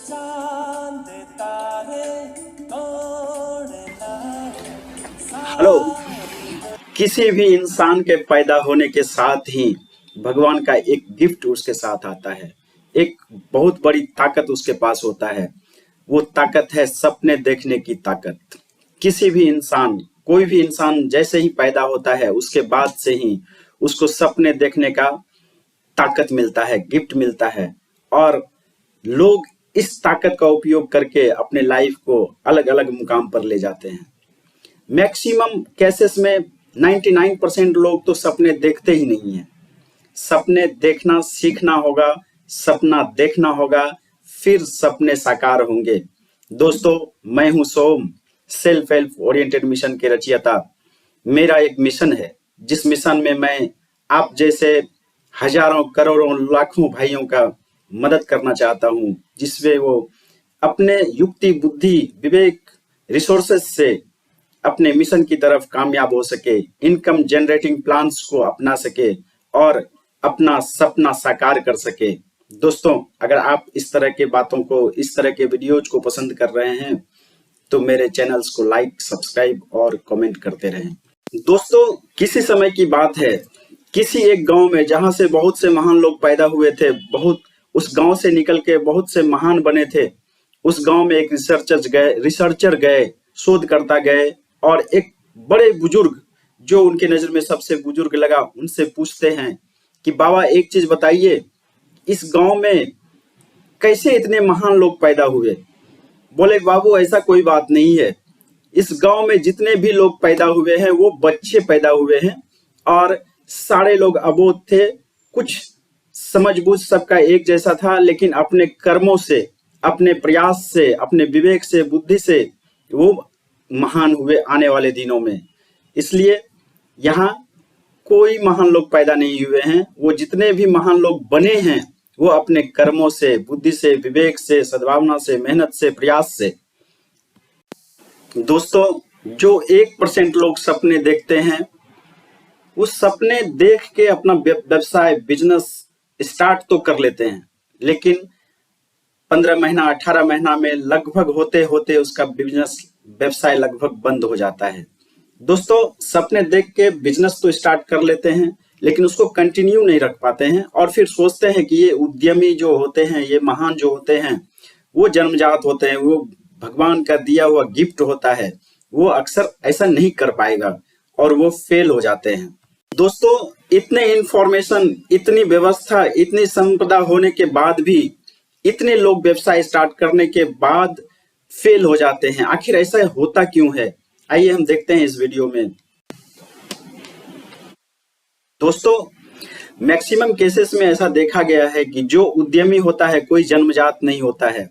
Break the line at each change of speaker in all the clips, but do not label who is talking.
चांद तारे तोड़े लाए
हेलो। किसी भी इंसान के पैदा होने के साथ ही भगवान का एक गिफ्ट उसके साथ आता है। एक बहुत बड़ी ताकत उसके पास होता है। वो ताकत है सपने देखने की ताकत। किसी भी इंसान, कोई भी इंसान जैसे ही पैदा होता है उसके बाद से ही उसको सपने देखने का ताकत मिलता है, गिफ्ट मिलता है। और लोग इस ताकत का उपयोग करके अपने लाइफ को अलग अलग मुकाम पर ले जाते हैं। मैक्सिमम केसेस में 99% लोग तो सपने देखते ही नहीं है। सपने देखना सीखना होगा, सपना देखना होगा, फिर सपने साकार होंगे। दोस्तों, मैं हूं सोम, सेल्फ हेल्प ओरिएंटेड मिशन के रचयिता। मेरा एक मिशन है, जिस मिशन में मैं आप जैसे हजारों करोड़ों लाखों भाइयों का मदद करना चाहता हूं, जिसमें वो अपने युक्ति बुद्धि विवेक रिसोर्सेस से अपने मिशन की तरफ कामयाब हो सके, इनकम जनरेटिंग प्लान्स को अपना सके और अपना सपना साकार कर सके। दोस्तों, अगर आप इस तरह के बातों को, इस तरह के वीडियोज को पसंद कर रहे हैं तो मेरे चैनल्स को लाइक, सब्सक्राइब और कमेंट करते रहें। दोस्तों, किसी समय की बात है, किसी एक गांव में जहां से बहुत से महान लोग पैदा हुए थे, बहुत उस गांव से निकल के बहुत से महान बने थे। उस गांव में एक रिसर्चर गए, शोधकर्ता गए और एक बड़े बुजुर्ग, जो उनके नजर में सबसे बुजुर्ग लगा, उनसे पूछते हैं कि बाबा एक चीज बताइए, इस गांव में कैसे इतने महान लोग पैदा हुए? बोले बाबू ऐसा कोई बात नहीं है, इस गांव में जितने भी लोग पैदा हुए हैं वो बच्चे पैदा हुए हैं और सारे लोग अबोध थे। कुछ समझबूझ सबका एक जैसा था, लेकिन अपने कर्मों से, अपने प्रयास से, अपने विवेक से, बुद्धि से वो महान हुए आने वाले दिनों में। इसलिए यहाँ कोई महान लोग पैदा नहीं हुए हैं। वो जितने भी महान लोग बने हैं वो अपने कर्मों से, बुद्धि से, विवेक से, सद्भावना से, मेहनत से, प्रयास से। दोस्तों, जो 1% लोग सपने देखते हैं, उस सपने देख के अपना व्यवसाय, बिजनेस स्टार्ट तो कर लेते हैं, लेकिन 15 महीना 18 महीना में लगभग होते होते उसका बिजनेस, व्यवसाय लगभग बंद हो जाता है। दोस्तों, सपने देख के बिजनेस तो स्टार्ट कर लेते हैं, लेकिन उसको कंटिन्यू नहीं रख पाते हैं और फिर सोचते हैं कि ये उद्यमी जो होते हैं, ये महान जो होते हैं, वो जन्मजात होते हैं, वो भगवान का दिया हुआ गिफ्ट होता है। वो अक्सर ऐसा नहीं कर पाएगा और वो फेल हो जाते हैं। दोस्तों, इतने इंफॉर्मेशन, इतनी व्यवस्था, इतनी संपदा होने के बाद भी इतने लोग व्यवसाय स्टार्ट करने के बाद फेल हो जाते हैं। आखिर ऐसा होता क्यों है? आइए हम देखते हैं इस वीडियो में। दोस्तों, मैक्सिमम केसेस में ऐसा देखा गया है कि जो उद्यमी होता है कोई जन्मजात नहीं होता है,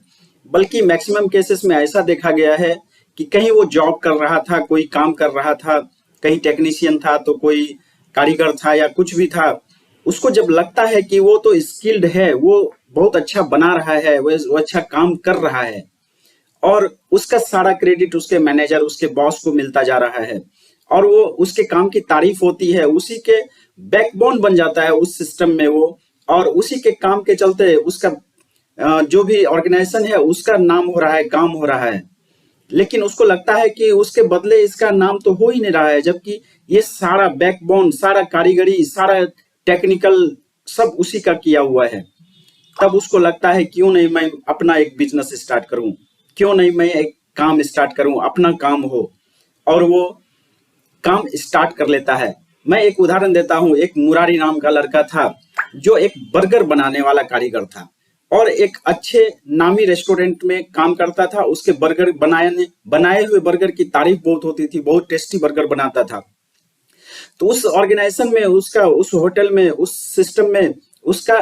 बल्कि मैक्सिमम केसेस में ऐसा देखा गया है कि कहीं वो जॉब कर रहा था, कोई काम कर रहा था, कहीं टेक्नीशियन था तो कोई कारीगर था या कुछ भी था। उसको जब लगता है कि वो तो स्किल्ड है, वो बहुत अच्छा बना रहा है, वो अच्छा काम कर रहा है और उसका सारा क्रेडिट उसके मैनेजर, उसके बॉस को मिलता जा रहा है और वो उसके काम की तारीफ होती है, उसी के बैकबोन बन जाता है उस सिस्टम में वो, और उसी के काम के चलते उसका जो भी ऑर्गेनाइजेशन है उसका नाम हो रहा है, काम हो रहा है। लेकिन उसको लगता है कि उसके बदले इसका नाम तो हो ही नहीं रहा है, जबकि ये सारा बैकबोन, सारा कारीगरी, सारा टेक्निकल सब उसी का किया हुआ है। तब उसको लगता है क्यों नहीं मैं अपना एक बिजनेस स्टार्ट करूं, क्यों नहीं मैं एक काम स्टार्ट करूं, अपना काम हो, और वो काम स्टार्ट कर लेता है। मैं एक उदाहरण देता हूं। एक मुरारी नाम का लड़का था जो एक बर्गर बनाने वाला कारीगर था और एक अच्छे नामी रेस्टोरेंट में काम करता था। उसके बर्गर बनाए हुए बर्गर की तारीफ बहुत होती थी, बहुत टेस्टी बर्गर बनाता था। तो उस ऑर्गेनाइजेशन में, उसका उस होटल में, उस सिस्टम में उसका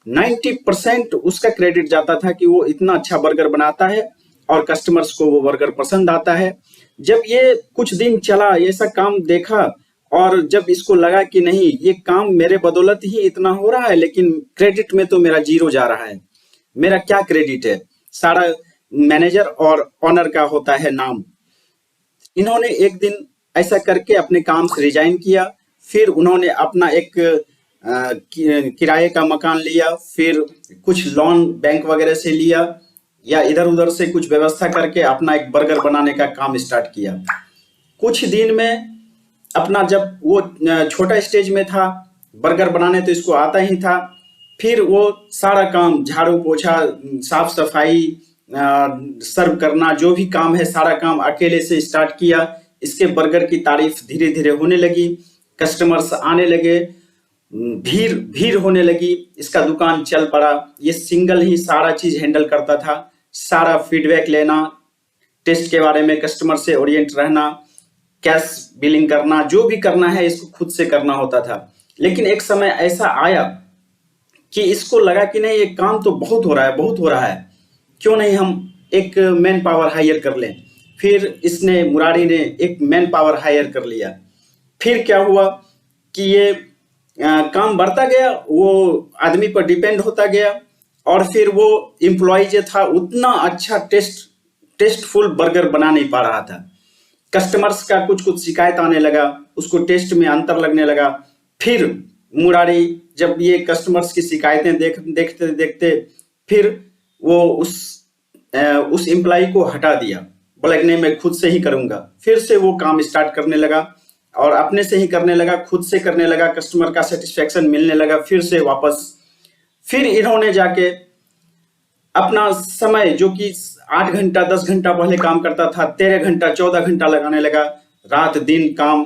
90% उसका क्रेडिट जाता था कि वो इतना अच्छा बर्गर बनाता है और कस्टमर्स को वो बर्गर पसंद आता है। जब ये कुछ दिन चला, ये ऐसा काम देखा और जब इसको लगा कि नहीं, ये काम मेरे बदौलत ही इतना हो रहा है, लेकिन क्रेडिट में तो मेरा जीरो जा रहा है, मेरा क्या क्रेडिट है? सारा मैनेजर और ऑनर का होता है नाम। इन्होंने एक दिन ऐसा करके अपने काम से रिजाइन किया। फिर उन्होंने अपना एक किराए का मकान लिया, फिर कुछ लोन बैंक वगैरह से लिया या इधर उधर से कुछ व्यवस्था करके अपना एक बर्गर बनाने का काम स्टार्ट किया। कुछ दिन में अपना, जब वो छोटा स्टेज में था, बर्गर बनाने तो इसको आता ही था, फिर वो सारा काम, झाड़ू पोछा, साफ सफाई, सर्व करना, जो भी काम है सारा काम अकेले से स्टार्ट किया। इसके बर्गर की तारीफ धीरे धीरे होने लगी, कस्टमर्स आने लगे, भीड़ भीड़ होने लगी, इसका दुकान चल पड़ा। ये सिंगल ही सारा चीज हैंडल करता था, सारा फीडबैक लेना, टेस्ट के बारे में कस्टमर से ओरिएंट रहना, कैश बिलिंग करना, जो भी करना है इसको खुद से करना होता था। लेकिन एक समय ऐसा आया कि इसको लगा कि नहीं, ये काम तो बहुत हो रहा है, बहुत हो रहा है, क्यों नहीं हम एक मैन पावर हायर कर लें। फिर इसने, मुरारी ने एक मैन पावर हायर कर लिया। फिर क्या हुआ कि ये काम बढ़ता गया, वो आदमी पर डिपेंड होता गया, और फिर वो एम्प्लॉय जो था उतना अच्छा टेस्टफुल बर्गर बना नहीं पा रहा था। कस्टमर्स का कुछ कुछ शिकायत आने लगा, उसको टेस्ट में अंतर लगने लगा। फिर मुरारी जब ये कस्टमर्स की शिकायतें देखते देखते फिर वो उस एम्प्लॉय को हटा दिया, बोला कि नहीं मैं खुद से ही करूंगा। फिर से वो काम स्टार्ट करने लगा और अपने से ही करने लगा, खुद से करने लगा, कस्टमर का सेटिस्फेक्शन मिलने लगा। फिर से वापस, फिर इन्होंने जाके अपना समय, जो कि 8 घंटा 10 घंटा पहले काम करता था, 13 घंटा 14 घंटा लगाने लगा। रात दिन काम,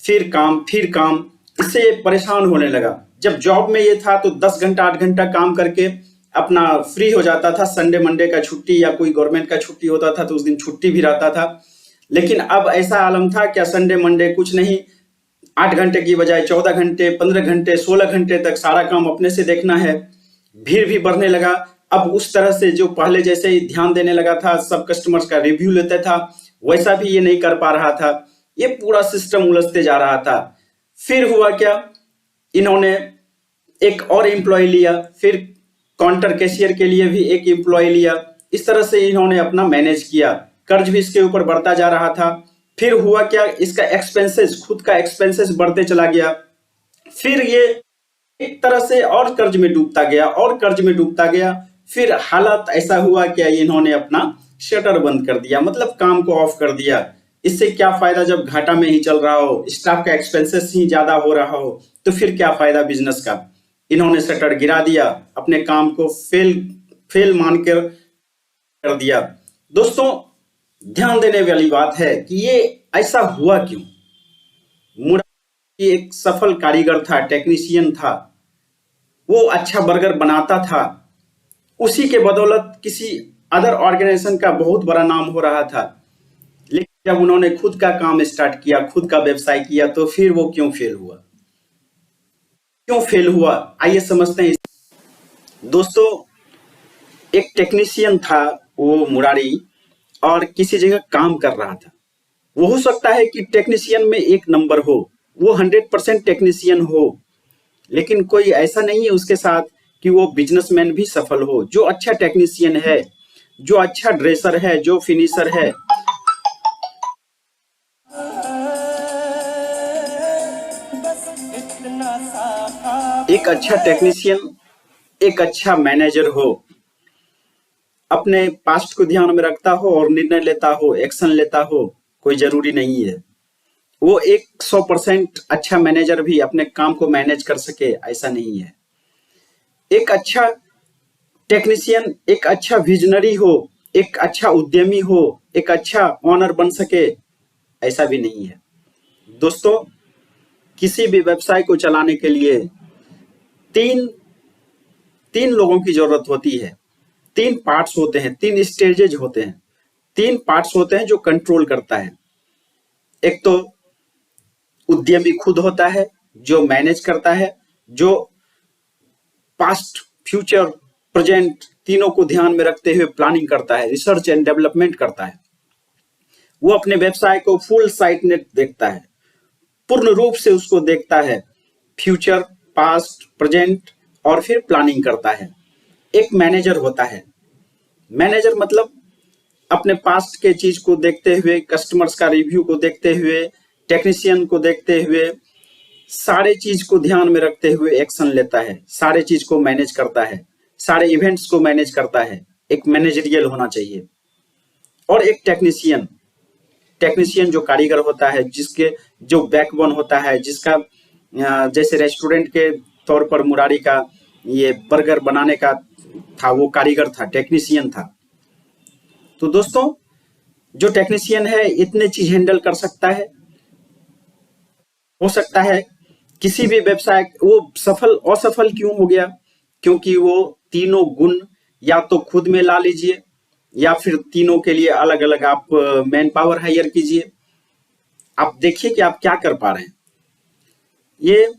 फिर काम, फिर काम, इससे परेशान होने लगा। जब जॉब में ये था तो 10 घंटा 8 घंटा काम करके अपना फ्री हो जाता था। संडे मंडे का छुट्टी या कोई गवर्नमेंट का छुट्टी होता था तो उस दिन छुट्टी भी रहता था। लेकिन अब ऐसा आलम था, क्या संडे मंडे कुछ नहीं, 8 घंटे की बजाय 14 घंटे, 15 घंटे, 16 घंटे तक सारा काम अपने से देखना है। भीड़ भी बढ़ने लगा। अब उस तरह से जो पहले जैसे ही ध्यान देने लगा था, सब कस्टमर्स का रिव्यू लेता था, वैसा भी ये नहीं कर पा रहा था। ये पूरा सिस्टम उलझते जा रहा था। फिर हुआ क्या, इन्होंने एक और एम्प्लॉय लिया, फिर काउंटर कैशियर के लिए भी एक एम्प्लॉय लिया। इस तरह से इन्होंने अपना मैनेज किया। कर्ज भी इसके ऊपर बढ़ता जा रहा था। फिर हुआ क्या, इसका एक्सपेंसेस, खुद का एक्सपेंसेस बढ़ते चला गया। फिर ये एक तरह से और कर्ज में डूबता गया और कर्ज में डूबता गया। फिर हालात ऐसा हुआ कि इन्होंने अपना शटर बंद कर दिया, मतलब काम को ऑफ कर दिया। इससे क्या फायदा जब घाटा में ही चल रहा हो, स्टाफ का एक्सपेंसेस ही ज्यादा हो रहा हो, तो फिर क्या फायदा बिजनेस का। इन्होंने शटर गिरा दिया, अपने काम को फेल कर दिया। दोस्तों, ध्यान देने वाली बात है कि ये ऐसा हुआ क्यों। मुरारी एक सफल कारीगर था, टेक्नीशियन था, वो अच्छा बर्गर बनाता था। उसी के बदौलत किसी अदर ऑर्गेनाइजेशन का बहुत बड़ा नाम हो रहा था। लेकिन जब उन्होंने खुद का काम स्टार्ट किया, खुद का व्यवसाय किया, तो फिर वो क्यों फेल हुआ, क्यों फेल हुआ, आइए समझते हैं। दोस्तों, एक टेक्नीशियन था वो मुरारी, और किसी जगह काम कर रहा था। वो हो सकता है कि टेक्नीशियन में एक नंबर हो, वो 100% टेक्नीशियन हो, लेकिन कोई ऐसा नहीं है उसके साथ कि वो बिजनेसमैन भी सफल हो। जो अच्छा टेक्नीशियन है, जो अच्छा ड्रेसर है, जो फिनिशर है, एक अच्छा टेक्नीशियन, एक अच्छा मैनेजर हो, अपने पास्ट को ध्यान में रखता हो और निर्णय लेता हो, एक्शन लेता हो, कोई जरूरी नहीं है वो 100% अच्छा मैनेजर भी अपने काम को मैनेज कर सके, ऐसा नहीं है। एक अच्छा टेक्नीशियन एक अच्छा विजनरी हो, एक अच्छा उद्यमी हो, एक अच्छा ओनर बन सके, ऐसा भी नहीं है। दोस्तों, किसी भी व्यवसाय को चलाने के लिए तीन लोगों की जरूरत होती है। 3 पार्ट्स होते हैं, 3 स्टेजेज होते हैं, 3 पार्ट्स होते हैं जो कंट्रोल करता है। एक तो उद्यमी खुद होता है, जो मैनेज करता है, जो पास्ट, फ्यूचर, प्रेजेंट तीनों को ध्यान में रखते हुए प्लानिंग करता है, रिसर्च एंड डेवलपमेंट करता है। वो अपने व्यवसाय को फुल साइट नेट देखता है, पूर्ण रूप से उसको देखता है, फ्यूचर, पास्ट, प्रेजेंट, और फिर प्लानिंग करता है। एक मैनेजर होता है। मैनेजर मतलब अपने पास्ट के चीज को देखते हुए, कस्टमर्स का रिव्यू को देखते हुए, टेक्नीशियन को देखते हुए, सारे चीज को ध्यान में रखते हुए एक्शन लेता है, सारे चीज को मैनेज करता है, सारे इवेंट्स को मैनेज करता है, एक मैनेजरियल होना चाहिए, और एक टेक्नीशियन जो कारीगर होता है, जिसके जो बैकबोन होता है, जिसका जैसे रेस्टोरेंट के तौर पर मुरारी का ये बर्गर बनाने का था, वो कारीगर था, टेक्नीशियन था। तो दोस्तों, जो टेक्नीशियन है इतने चीज हैंडल कर सकता है, हो सकता है किसी भी व्यवसाय वो सफल असफल क्यों हो गया, क्योंकि वो तीनों गुण या तो खुद में ला लीजिए, या फिर तीनों के लिए अलग अलग आप मैन पावर हायर कीजिए। आप देखिए कि आप क्या कर पा रहे हैं। ये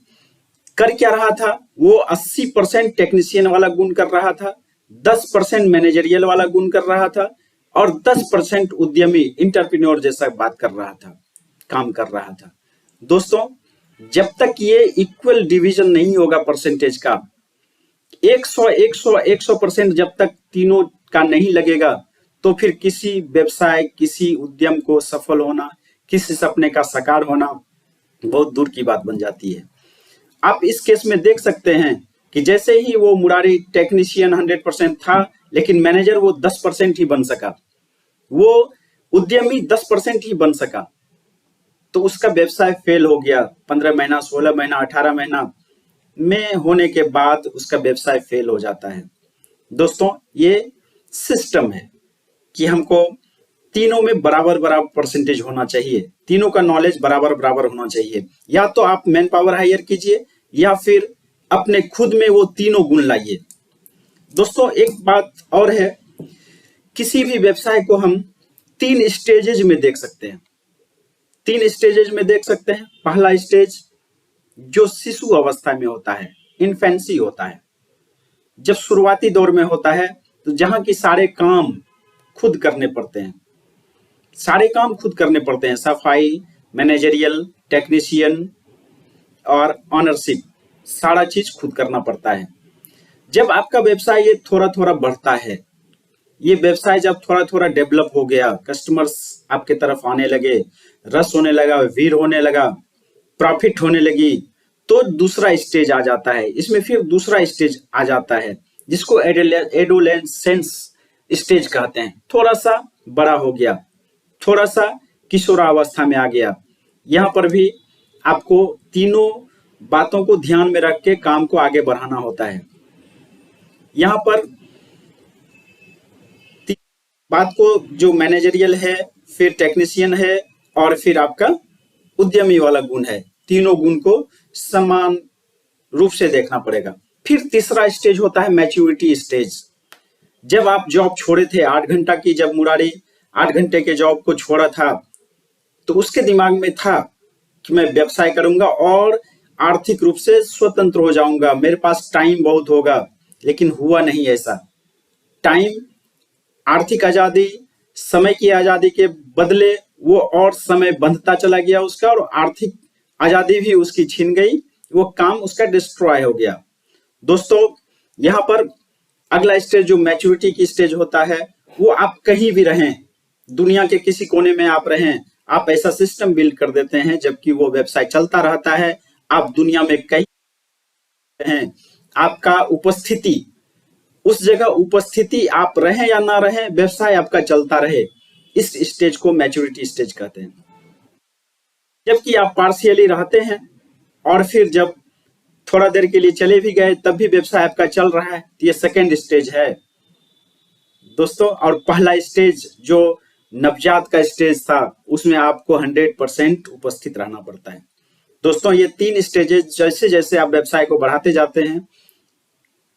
कर क्या रहा था, वो 80% टेक्नीशियन वाला गुण कर रहा था, 10% मैनेजरियल वाला गुण कर रहा था, और 10% उद्यमी इंटरप्रेन्योर जैसा बात कर रहा था, काम कर रहा था। दोस्तों, जब तक ये इक्वल डिवीजन नहीं होगा परसेंटेज का, 100% जब तक तीनों का नहीं लगेगा, तो फिर किसी व्यवसाय, किसी उद्यम को सफल होना, किसी सपने का साकार होना बहुत दूर की बात बन जाती है। आप इस केस में देख सकते हैं कि जैसे ही वो मुरारी टेक्नीशियन 100% था, लेकिन मैनेजर वो 10% ही बन सका, वो उद्यमी 10% ही बन सका, तो उसका व्यवसाय फेल हो गया। 15 महीना, 16 महीना, 18 महीना में होने के बाद उसका व्यवसाय फेल हो जाता है। दोस्तों, ये सिस्टम है कि हमको तीनों में बराबर बराबर परसेंटेज होना चाहिए, तीनों का नॉलेज बराबर बराबर होना चाहिए। या तो आप मैन पावर हायर कीजिए, या फिर अपने खुद में वो तीनों गुण लाइए। दोस्तों, एक बात और है, किसी भी व्यवसाय को हम 3 स्टेजेज में देख सकते हैं। 3 स्टेजेज में देख सकते हैं। पहला स्टेज जो शिशु अवस्था में होता है, इन्फेंसी होता है, जब शुरुआती दौर में होता है, तो जहां की सारे काम खुद करने पड़ते हैं, सफाई, मैनेजरियल, टेक्नीशियन और ऑनरशिप, सारा चीज खुद करना पड़ता है। जब आपका व्यवसाय ये थोड़ा थोड़ा बढ़ता है, ये व्यवसाय जब थोड़ा थोड़ा डेवलप हो गया, कस्टमर्स आपके तरफ आने लगे, रस होने लगा, भीड़ होने लगा, प्रॉफिट होने लगी, तो दूसरा स्टेज आ जाता है। इसमें फिर दूसरा स्टेज आ जाता है, जिसको एडोलेसेंस स्टेज कहते हैं। थोड़ा सा बड़ा हो गया, थोड़ा सा किशोरावस्था में आ गया। यहाँ पर भी आपको तीनों बातों को ध्यान में रख के काम को आगे बढ़ाना होता है। यहाँ पर बात को जो मैनेजरियल है, फिर टेक्नीशियन है, और फिर आपका उद्यमी वाला गुण है, तीनों गुण को समान रूप से देखना पड़ेगा। फिर तीसरा स्टेज होता है मैच्योरिटी स्टेज। जब आप जॉब छोड़े थे 8 घंटा की, जब मुरारी 8 घंटे के जॉब को छोड़ा था, तो उसके दिमाग में था कि मैं व्यवसाय करूंगा और आर्थिक रूप से स्वतंत्र हो जाऊंगा, मेरे पास टाइम बहुत होगा। लेकिन हुआ नहीं ऐसा। टाइम, आर्थिक आजादी, समय की आजादी के बदले वो और समय बंधता चला गया उसका, और आर्थिक आजादी भी उसकी छीन गई, वो काम उसका डिस्ट्रॉय हो गया। दोस्तों, यहाँ पर अगला स्टेज जो मैच्योरिटी की स्टेज होता है, वो आप कहीं भी रहें, दुनिया के किसी कोने में आप रहें, आप ऐसा सिस्टम बिल्ड कर देते हैं जबकि वो व्यवसाय चलता रहता है। आप दुनिया में कहीं हैं, आपका उपस्थिति, उस जगह उपस्थिति, आप रहें या ना रहें, व्यवसाय आपका चलता रहे। इस स्टेज को मैच्योरिटी स्टेज कहते हैं। जबकि आप पार्शियली रहते हैं, और फिर जब थोड़ा देर के लिए चले भी गए, तब भी व्यवसाय आपका चल रहा है, तो ये सेकेंड स्टेज है दोस्तों। और पहला स्टेज जो नवजात का स्टेज था, उसमें आपको 100% उपस्थित रहना पड़ता है। दोस्तों, ये 3 स्टेजेस जैसे जैसे आप व्यवसाय को बढ़ाते जाते हैं,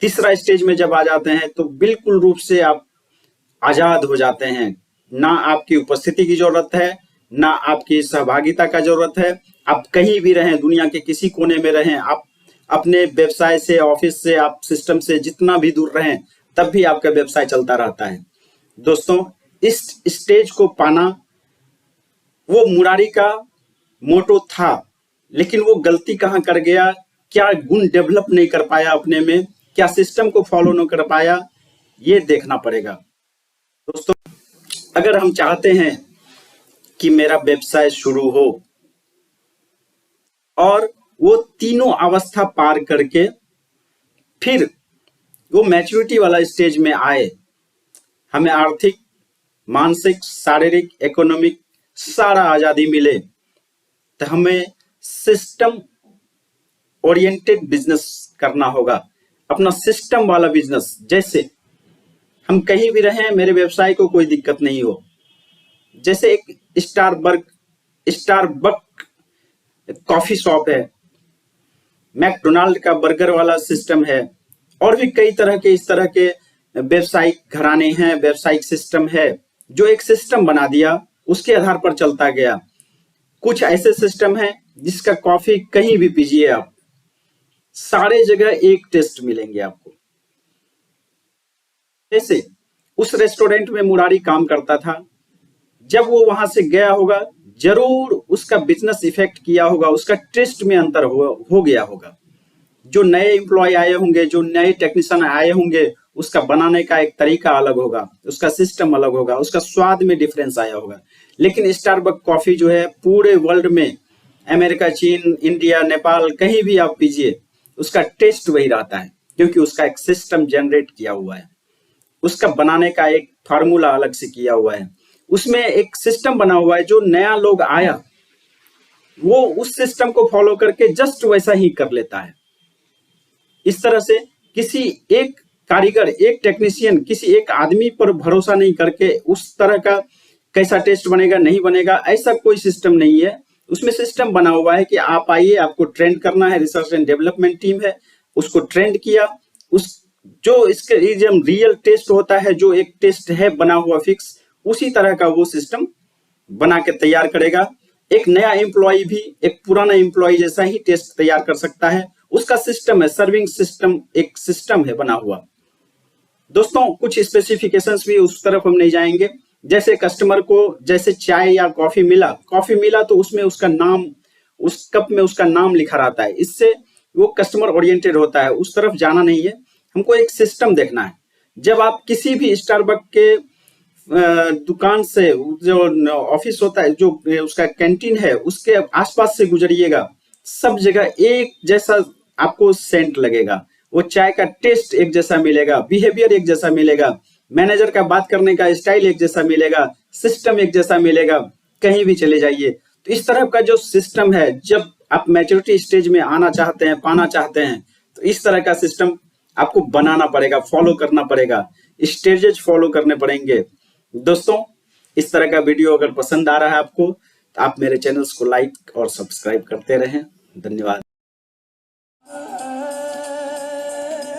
तीसरा स्टेज में जब आ जाते हैं, तो बिल्कुल रूप से आप आजाद हो जाते हैं। ना आपकी उपस्थिति की जरूरत है, ना आपकी सहभागिता का जरूरत है। आप कहीं भी रहें, दुनिया के किसी कोने में रहें, आप अपने व्यवसाय से, ऑफिस से, आप सिस्टम से जितना भी दूर रहें, तब भी आपका व्यवसाय चलता रहता है। दोस्तों, इस स्टेज को पाना वो मुरारी का मोटो था, लेकिन वो गलती कहाँ कर गया, क्या गुण डेवलप नहीं कर पाया अपने में, क्या सिस्टम को फॉलो नहीं कर पाया, ये देखना पड़ेगा। दोस्तों, अगर हम चाहते हैं कि मेरा व्यवसाय शुरू हो और वो तीनों अवस्था पार करके फिर वो मैच्योरिटी वाला स्टेज में आए, हमें आर्थिक, मानसिक, शारीरिक, इकोनॉमिक सारा आजादी मिले, तो हमें सिस्टम ओरिएंटेड बिजनेस करना होगा, अपना सिस्टम वाला बिजनेस। जैसे हम कहीं भी रहें, मेरे व्यवसाय को कोई दिक्कत नहीं हो। जैसे एक स्टारबक कॉफी शॉप है, मैकडोनाल्ड का बर्गर वाला सिस्टम है, और भी कई तरह के इस तरह के व्यवसायिक घराने हैं, व्यवसायिक सिस्टम है, जो एक सिस्टम बना दिया, उसके आधार पर चलता गया। कुछ ऐसे सिस्टम है जिसका कॉफी कहीं भी पीजिए आप, सारे जगह एक टेस्ट मिलेंगे आपको। जैसे उस रेस्टोरेंट में मुरारी काम करता था, जब वो वहां से गया होगा, जरूर उसका बिजनेस इफेक्ट किया होगा, उसका टेस्ट में अंतर हो गया होगा। जो नए एम्प्लॉय आए होंगे, जो नए टेक्नीशियन आए होंगे, उसका बनाने का एक तरीका अलग होगा, उसका सिस्टम अलग होगा, उसका स्वाद में डिफरेंस आया होगा। लेकिन स्टारबक कॉफी जो है पूरे वर्ल्ड में, अमेरिका, चीन, इंडिया, नेपाल, कहीं भी आप पीजिए, उसका टेस्ट वही रहता है, क्योंकि उसका एक सिस्टम जनरेट किया हुआ है, उसका बनाने का एक फार्मूला अलग से किया हुआ है, उसमें एक सिस्टम बना हुआ है। जो नया लोग आया वो उस सिस्टम को फॉलो करके जस्ट वैसा ही कर लेता है। इस तरह से किसी एक कारीगर, एक टेक्नीशियन, किसी एक आदमी पर भरोसा नहीं करके उस तरह का कैसा टेस्ट बनेगा नहीं बनेगा, ऐसा कोई सिस्टम नहीं है। उसमें सिस्टम बना हुआ है कि आप आइए, आपको ट्रेंड करना है, रिसर्च एंड डेवलपमेंट टीम है, उसको ट्रेंड किया, उस जो इसके रियल टेस्ट होता है, जो एक टेस्ट है बना हुआ फिक्स, उसी तरह का वो सिस्टम बना के तैयार करेगा। एक नया एम्प्लॉय भी एक पुराना एम्प्लॉय जैसा ही टेस्ट तैयार कर सकता है। उसका सिस्टम है, सर्विंग सिस्टम, एक सिस्टम है बना हुआ। दोस्तों, कुछ स्पेसिफिकेशंस भी उस तरफ हम नहीं जाएंगे। जैसे कस्टमर को जैसे चाय या कॉफी मिला तो उसमें उसका नाम, उस कप में उसका नाम लिखा रहता है, इससे वो कस्टमर ओरिएंटेड होता है, उस तरफ जाना नहीं है। हमको एक सिस्टम देखना है। जब आप किसी भी स्टारबक के दुकान से, जो ऑफिस होता है, जो उसका कैंटीन है, उसके आसपास से गुजरिएगा, सब जगह एक जैसा आपको सेंट लगेगा, वो चाय का टेस्ट एक जैसा मिलेगा, बिहेवियर एक जैसा मिलेगा, मैनेजर का बात करने का स्टाइल एक जैसा मिलेगा, सिस्टम एक जैसा मिलेगा। कहीं भी चले जाइए तो इस तरह का जो सिस्टम है, जब आप मैच्योरिटी स्टेज में आना चाहते हैं, पाना चाहते हैं, तो इस तरह का सिस्टम आपको बनाना पड़ेगा, फॉलो करना पड़ेगा, स्टेजेस फॉलो करने पड़ेंगे। दोस्तों, इस तरह का वीडियो अगर पसंद आ रहा है आपको, तो आप मेरे चैनल्स को लाइक और सब्सक्राइब करते रहें। धन्यवाद।